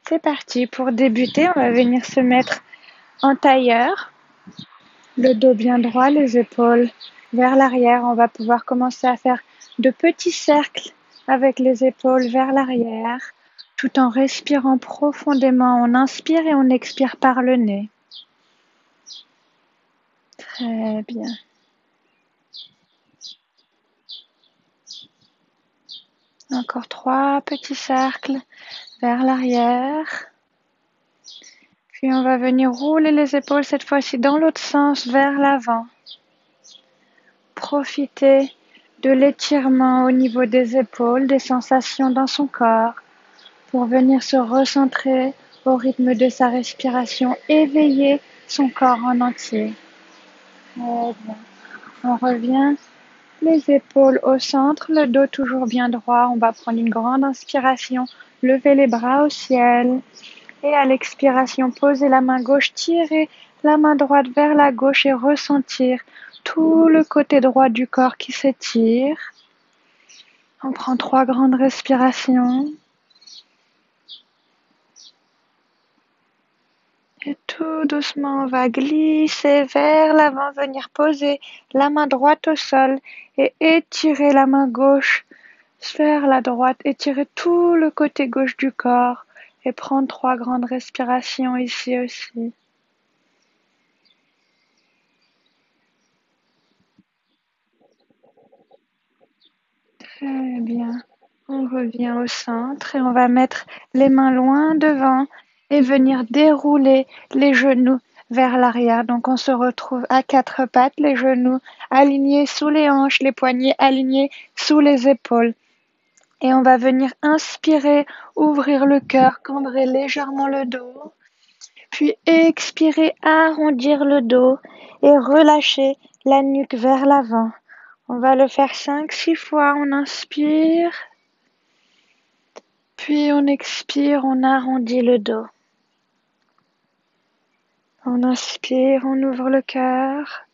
C'est parti, pour débuter, on va venir se mettre en tailleur, le dos bien droit, les épaules vers l'arrière. On va pouvoir commencer à faire de petits cercles avec les épaules vers l'arrière, tout en respirant profondément. On inspire et on expire par le nez. Très bien. Encore 3 petits cercles vers l'arrière. Puis on va venir rouler les épaules cette fois-ci dans l'autre sens vers l'avant. Profitez de l'étirement au niveau des épaules, des sensations dans son corps pour venir se recentrer au rythme de sa respiration, éveiller son corps en entier. Très bien. On revient, les épaules au centre, le dos toujours bien droit. On va prendre une grande inspiration, lever les bras au ciel. Et à l'expiration, posez la main gauche, tirez la main droite vers la gauche et ressentir tout le côté droit du corps qui s'étire. On prend 3 grandes respirations. Et tout doucement, on va glisser vers l'avant, venir poser la main droite au sol et étirer la main gauche vers la droite, étirer tout le côté gauche du corps et prendre 3 grandes respirations ici aussi. Très bien. On revient au centre et on va mettre les mains loin devant et venir dérouler les genoux vers l'arrière. Donc on se retrouve à 4 pattes, les genoux alignés sous les hanches, les poignets alignés sous les épaules. Et on va venir inspirer, ouvrir le cœur, cambrer légèrement le dos. Puis expirer, arrondir le dos et relâcher la nuque vers l'avant. On va le faire 5-6 fois. On inspire. Puis on expire, on arrondit le dos. On inspire, on ouvre le cœur.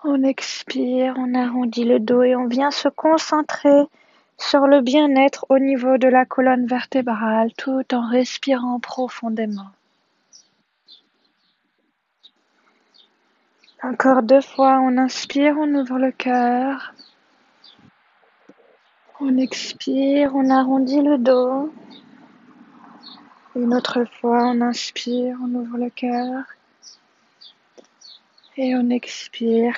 On expire, on arrondit le dos et on vient se concentrer sur le bien-être au niveau de la colonne vertébrale tout en respirant profondément. Encore 2 fois, on inspire, on ouvre le cœur. On expire, on arrondit le dos. Une autre fois, on inspire, on ouvre le cœur. Et on expire,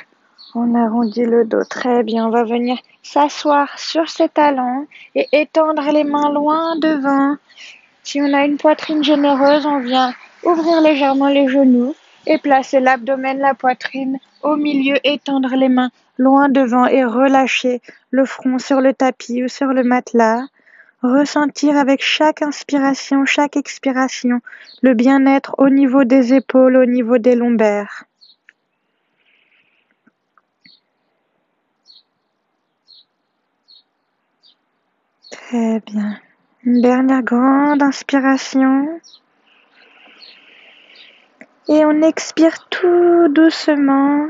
on arrondit le dos. Très bien, on va venir s'asseoir sur ses talons et étendre les mains loin devant. Si on a une poitrine généreuse, on vient ouvrir légèrement les genoux et placer l'abdomen, la poitrine au milieu, étendre les mains loin devant et relâcher le front sur le tapis ou sur le matelas. Ressentir avec chaque inspiration, chaque expiration, le bien-être au niveau des épaules, au niveau des lombaires. Très bien. Une dernière grande inspiration. Et on expire tout doucement.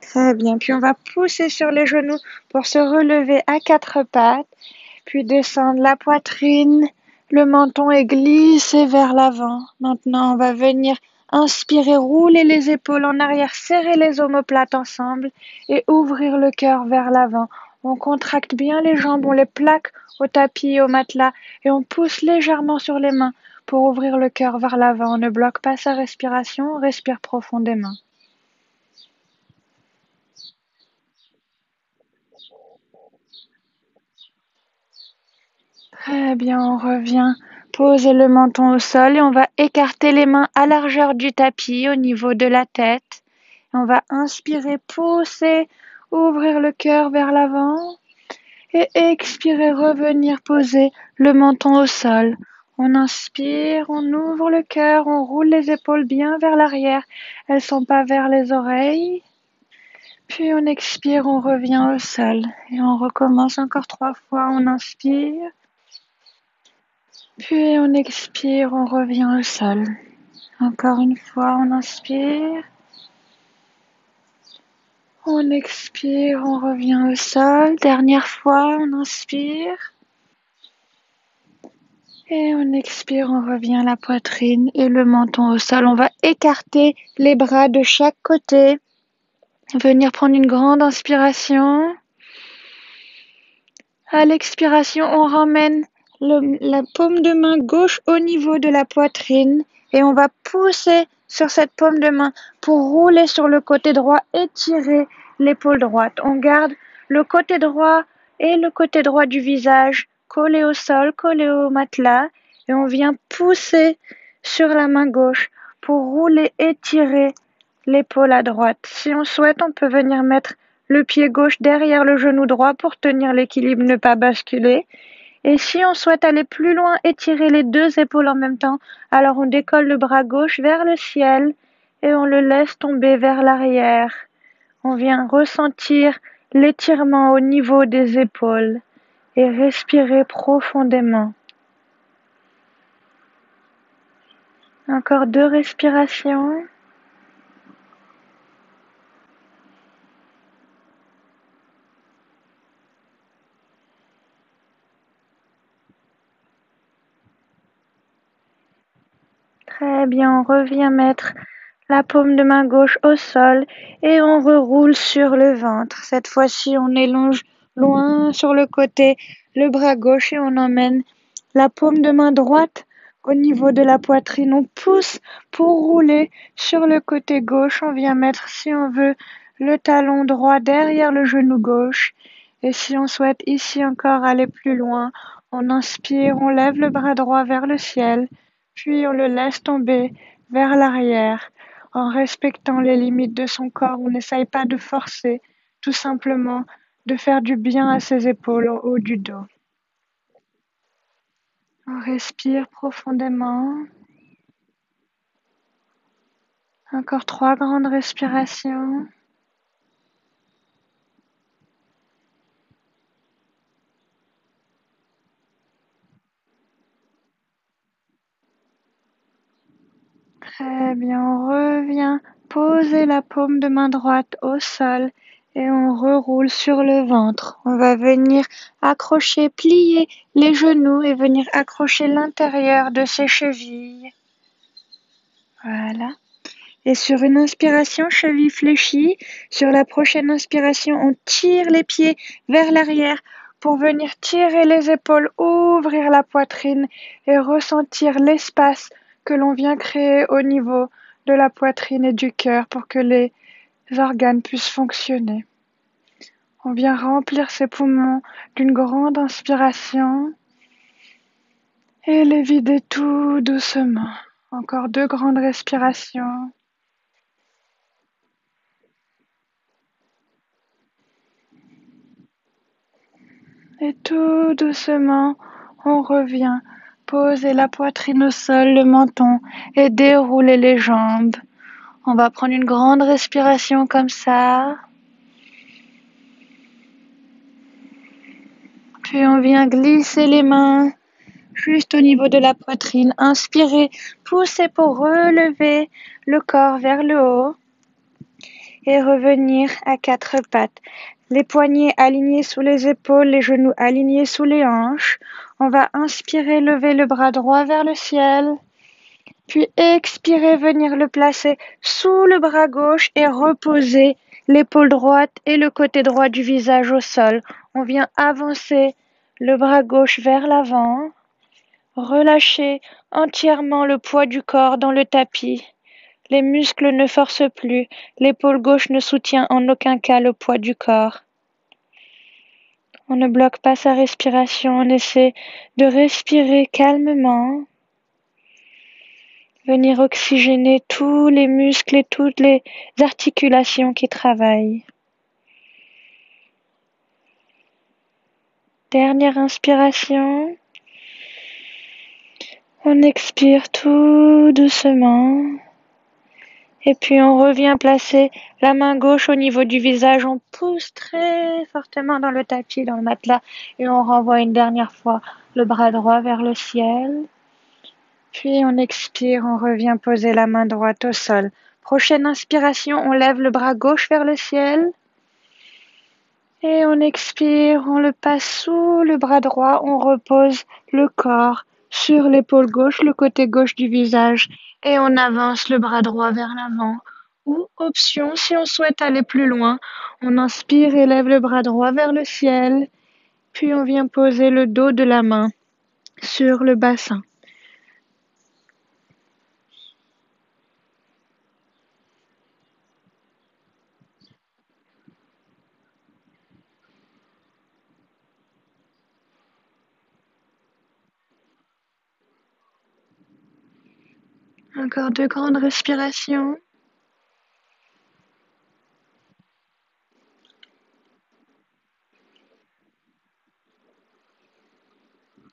Très bien. Puis on va pousser sur les genoux pour se relever à 4 pattes. Puis descendre la poitrine, le menton et glisser vers l'avant. Maintenant, on va venir inspirer, rouler les épaules en arrière, serrer les omoplates ensemble et ouvrir le cœur vers l'avant. On contracte bien les jambes, on les plaque au tapis et au matelas et on pousse légèrement sur les mains pour ouvrir le cœur vers l'avant. On ne bloque pas sa respiration, on respire profondément. Très bien, on revient. Poser le menton au sol et on va écarter les mains à largeur du tapis au niveau de la tête. On va inspirer, pousser, ouvrir le cœur vers l'avant et expirer, revenir poser le menton au sol. On inspire, on ouvre le cœur, on roule les épaules bien vers l'arrière. Elles sont pas vers les oreilles. Puis on expire, on revient au sol et on recommence encore 3 fois. On inspire. Puis on expire, on revient au sol. Encore une fois, on inspire. On expire, on revient au sol. Dernière fois, on inspire. Et on expire, on revient la poitrine et le menton au sol. On va écarter les bras de chaque côté. Venir prendre une grande inspiration. À l'expiration, on ramène la paume de main gauche au niveau de la poitrine et on va pousser sur cette paume de main pour rouler sur le côté droit et tirer l'épaule droite. On garde le côté droit et le côté droit du visage collés au sol, collés au matelas et on vient pousser sur la main gauche pour rouler et tirer l'épaule à droite. Si on souhaite, on peut venir mettre le pied gauche derrière le genou droit pour tenir l'équilibre, ne pas basculer. Et si on souhaite aller plus loin et tirer les deux épaules en même temps, alors on décolle le bras gauche vers le ciel et on le laisse tomber vers l'arrière. On vient ressentir l'étirement au niveau des épaules et respirer profondément. Encore 2 respirations. Très bien, on revient mettre la paume de main gauche au sol et on reroule sur le ventre. Cette fois-ci, on élonge loin sur le côté le bras gauche et on emmène la paume de main droite au niveau de la poitrine. On pousse pour rouler sur le côté gauche. On vient mettre, si on veut, le talon droit derrière le genou gauche. Et si on souhaite ici encore aller plus loin, on inspire, on lève le bras droit vers le ciel, puis on le laisse tomber vers l'arrière. En respectant les limites de son corps, on n'essaye pas de forcer, tout simplement de faire du bien à ses épaules au haut du dos. On respire profondément. Encore 3 grandes respirations. Très bien, on revient poser la paume de main droite au sol et on reroule sur le ventre. On va venir accrocher, plier les genoux et venir accrocher l'intérieur de ses chevilles. Voilà. Et sur une inspiration, cheville fléchie. Sur la prochaine inspiration, on tire les pieds vers l'arrière pour venir tirer les épaules, ouvrir la poitrine et ressentir l'espace que l'on vient créer au niveau de la poitrine et du cœur pour que les organes puissent fonctionner. On vient remplir ses poumons d'une grande inspiration et les vider tout doucement. Encore 2 grandes respirations. Et tout doucement, on revient poser la poitrine au sol, le menton et dérouler les jambes. On va prendre une grande respiration comme ça. Puis on vient glisser les mains juste au niveau de la poitrine. Inspirez, poussez pour relever le corps vers le haut et revenir à 4 pattes. Les poignets alignés sous les épaules, les genoux alignés sous les hanches. On va inspirer, lever le bras droit vers le ciel. Puis expirer, venir le placer sous le bras gauche et reposer l'épaule droite et le côté droit du visage au sol. On vient avancer le bras gauche vers l'avant. Relâcher entièrement le poids du corps dans le tapis. Les muscles ne forcent plus. L'épaule gauche ne soutient en aucun cas le poids du corps. On ne bloque pas sa respiration, on essaie de respirer calmement. Venir oxygéner tous les muscles et toutes les articulations qui travaillent. Dernière inspiration. On expire tout doucement. Et puis on revient placer la main gauche au niveau du visage. On pousse très fortement dans le tapis, dans le matelas. Et on renvoie une dernière fois le bras droit vers le ciel. Puis on expire, on revient poser la main droite au sol. Prochaine inspiration, on lève le bras gauche vers le ciel. Et on expire, on le passe sous le bras droit, on repose le corps sur l'épaule gauche, le côté gauche du visage, et on avance le bras droit vers l'avant. Ou option, si on souhaite aller plus loin, on inspire et lève le bras droit vers le ciel, puis on vient poser le dos de la main sur le bassin. Encore 2 grandes respirations.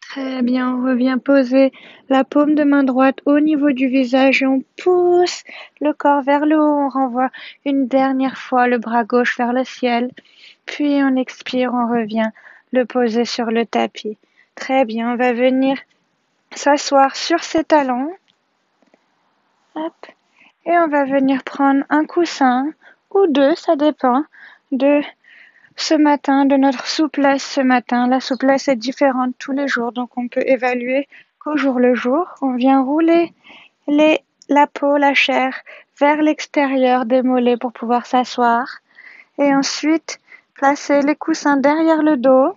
Très bien, on revient poser la paume de main droite au niveau du visage et on pousse le corps vers le haut. On renvoie une dernière fois le bras gauche vers le ciel. Puis on expire, on revient le poser sur le tapis. Très bien, on va venir s'asseoir sur ses talons. Hop. Et on va venir prendre un coussin ou deux, ça dépend de ce matin, de notre souplesse ce matin. La souplesse est différente tous les jours, donc on peut évaluer qu'au jour le jour. On vient rouler la peau, la chair vers l'extérieur des mollets pour pouvoir s'asseoir. Et ensuite, placer les coussins derrière le dos.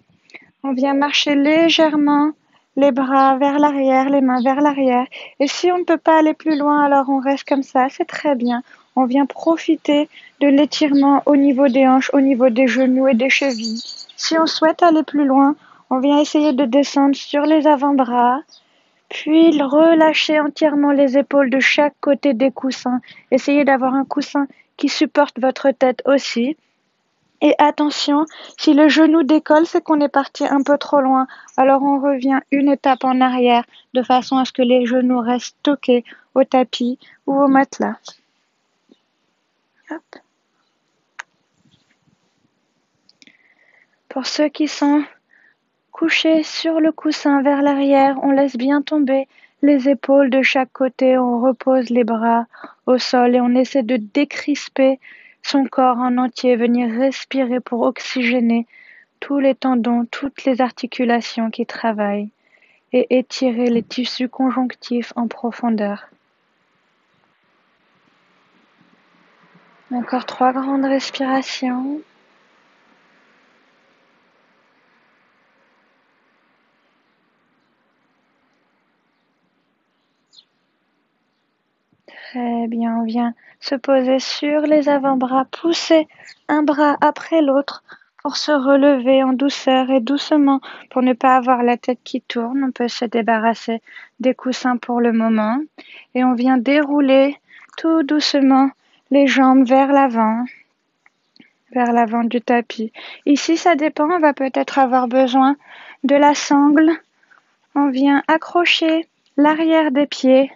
On vient marcher légèrement les bras vers l'arrière, les mains vers l'arrière. Et si on ne peut pas aller plus loin, alors on reste comme ça, c'est très bien. On vient profiter de l'étirement au niveau des hanches, au niveau des genoux et des chevilles. Si on souhaite aller plus loin, on vient essayer de descendre sur les avant-bras, puis relâcher entièrement les épaules de chaque côté des coussins. Essayez d'avoir un coussin qui supporte votre tête aussi. Et attention, si le genou décolle, c'est qu'on est parti un peu trop loin. Alors on revient une étape en arrière de façon à ce que les genoux restent toqués au tapis ou au matelas. Hop. Pour ceux qui sont couchés sur le coussin vers l'arrière, on laisse bien tomber les épaules de chaque côté, on repose les bras au sol et on essaie de décrisper son corps en entier, venir respirer pour oxygéner tous les tendons, toutes les articulations qui travaillent et étirer les tissus conjonctifs en profondeur. Encore 3 grandes respirations. Très bien, on vient se poser sur les avant-bras, pousser un bras après l'autre pour se relever en douceur et doucement pour ne pas avoir la tête qui tourne. On peut se débarrasser des coussins pour le moment et on vient dérouler tout doucement les jambes vers l'avant du tapis. Ici, ça dépend, on va peut-être avoir besoin de la sangle. On vient accrocher l'arrière des pieds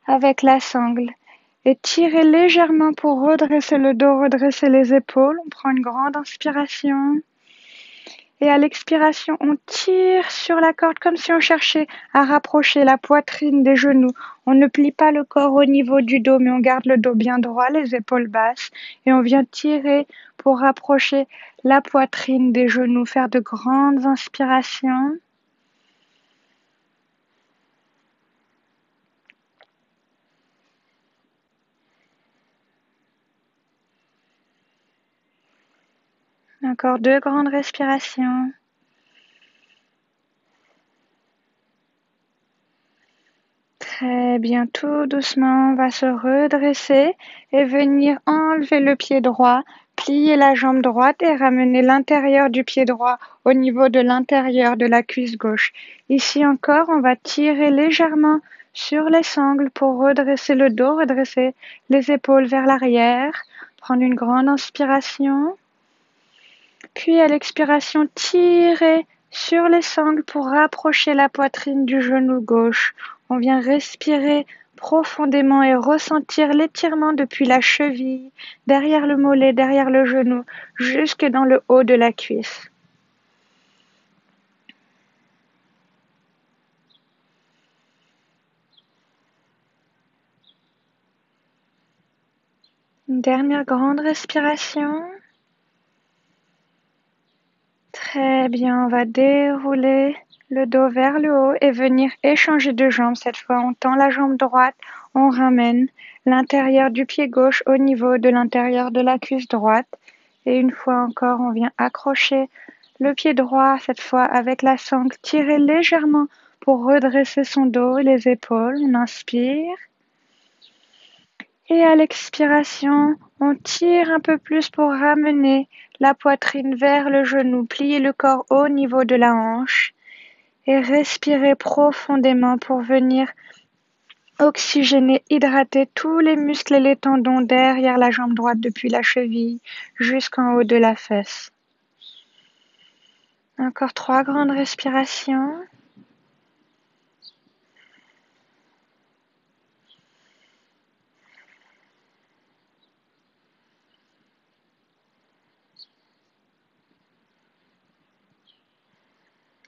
avec la sangle et tirer légèrement pour redresser le dos, redresser les épaules. On prend une grande inspiration. Et à l'expiration, on tire sur la corde comme si on cherchait à rapprocher la poitrine des genoux. On ne plie pas le corps au niveau du dos, mais on garde le dos bien droit, les épaules basses. Et on vient tirer pour rapprocher la poitrine des genoux, faire de grandes inspirations. Encore 2 grandes respirations. Très bien, tout doucement, on va se redresser et venir enlever le pied droit, plier la jambe droite et ramener l'intérieur du pied droit au niveau de l'intérieur de la cuisse gauche. Ici encore, on va tirer légèrement sur les sangles pour redresser le dos, redresser les épaules vers l'arrière, prendre une grande inspiration. Puis à l'expiration, tirer sur les sangles pour rapprocher la poitrine du genou gauche. On vient respirer profondément et ressentir l'étirement depuis la cheville, derrière le mollet, derrière le genou, jusque dans le haut de la cuisse. Une dernière grande respiration. Très bien, on va dérouler le dos vers le haut et venir échanger de jambes. Cette fois, on tend la jambe droite, on ramène l'intérieur du pied gauche au niveau de l'intérieur de la cuisse droite. Et une fois encore, on vient accrocher le pied droit, cette fois avec la sangle, tirer légèrement pour redresser son dos et les épaules. On inspire. Et à l'expiration, on tire un peu plus pour ramener la poitrine vers le genou, plier le corps au niveau de la hanche et respirer profondément pour venir oxygéner, hydrater tous les muscles et les tendons derrière la jambe droite depuis la cheville jusqu'en haut de la fesse. Encore 3 grandes respirations.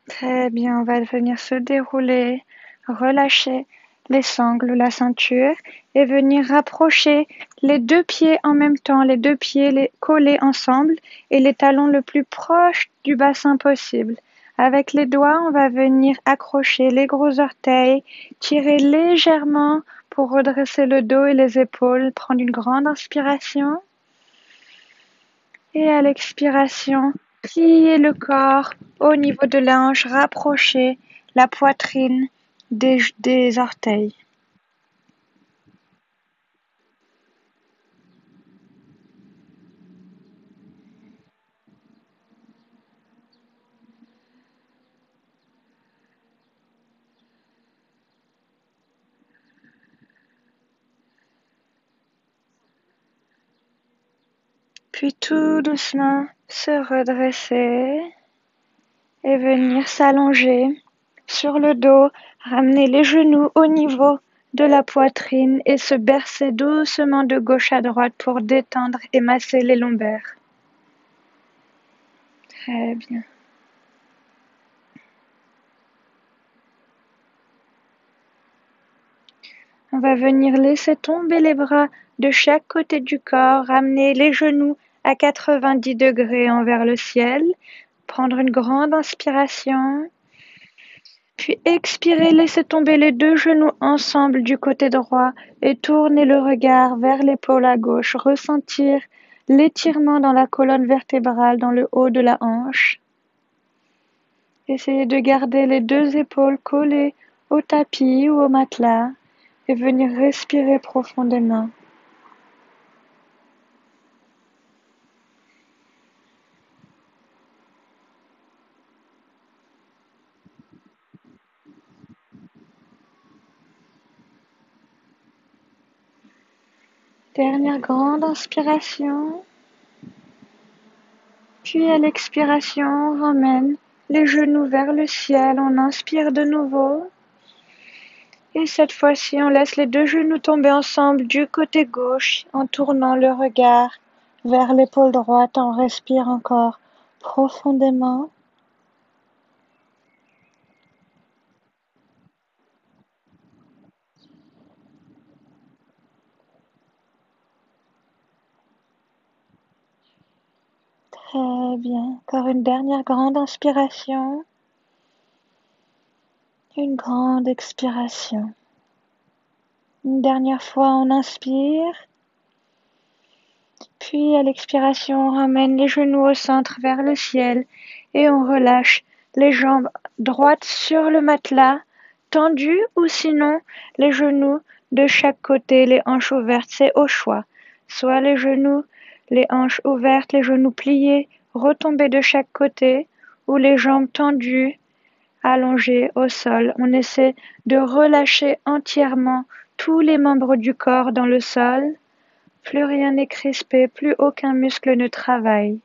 Très bien, on va venir se dérouler, relâcher les sangles, la ceinture et venir rapprocher les 2 pieds en même temps, les 2 pieds collés ensemble et les talons le plus proche du bassin possible. Avec les doigts, on va venir accrocher les gros orteils, tirer légèrement pour redresser le dos et les épaules, prendre une grande inspiration et à l'expiration, plier le corps au niveau de la hanche, rapprocher la poitrine des orteils. Puis tout doucement se redresser et venir s'allonger sur le dos, ramener les genoux au niveau de la poitrine et se bercer doucement de gauche à droite pour détendre et masser les lombaires. Très bien. On va venir laisser tomber les bras de chaque côté du corps, ramener les genoux à 90 degrés envers le ciel, prendre une grande inspiration, puis expirer, laisser tomber les 2 genoux ensemble du côté droit et tourner le regard vers l'épaule à gauche, ressentir l'étirement dans la colonne vertébrale, dans le haut de la hanche. Essayez de garder les 2 épaules collées au tapis ou au matelas et venir respirer profondément. Dernière grande inspiration. Puis à l'expiration, on ramène les genoux vers le ciel. On inspire de nouveau. Et cette fois-ci, on laisse les 2 genoux tomber ensemble du côté gauche en tournant le regard vers l'épaule droite. On respire encore profondément. Très bien. Encore une dernière grande inspiration. Une grande expiration. Une dernière fois, on inspire. Puis à l'expiration, on ramène les genoux au centre vers le ciel et on relâche les jambes droites sur le matelas, tendues ou sinon les genoux de chaque côté, les hanches ouvertes, c'est au choix. Soit les genoux, les hanches ouvertes, les genoux pliés, retombés de chaque côté ou les jambes tendues, allongées au sol. On essaie de relâcher entièrement tous les membres du corps dans le sol. Plus rien n'est crispé, plus aucun muscle ne travaille.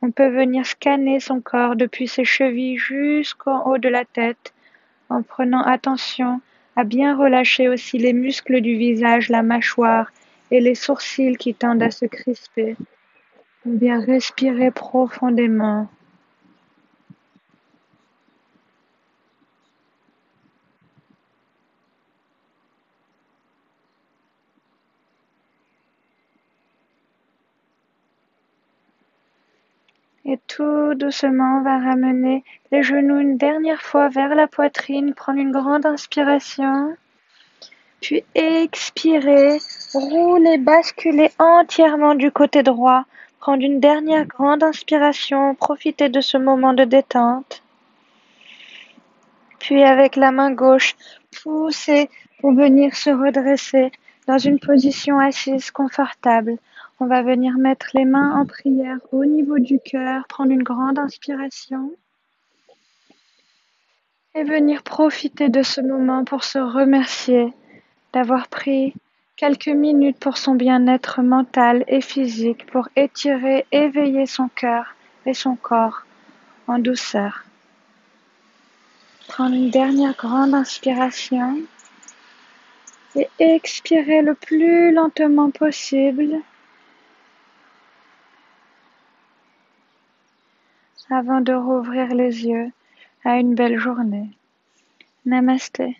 On peut venir scanner son corps depuis ses chevilles jusqu'en haut de la tête, en prenant attention à bien relâcher aussi les muscles du visage, la mâchoire et les sourcils qui tendent à se crisper. On vient respirer profondément. Et tout doucement, on va ramener les genoux une dernière fois vers la poitrine, prendre une grande inspiration, puis expirer, rouler, basculer entièrement du côté droit, prendre une dernière grande inspiration, profiter de ce moment de détente. Puis avec la main gauche, pousser pour venir se redresser dans une position assise confortable. On va venir mettre les mains en prière au niveau du cœur, prendre une grande inspiration et venir profiter de ce moment pour se remercier d'avoir pris quelques minutes pour son bien-être mental et physique, pour étirer, éveiller son cœur et son corps en douceur. Prendre une dernière grande inspiration et expirer le plus lentement possible avant de rouvrir les yeux à une belle journée. Namasté.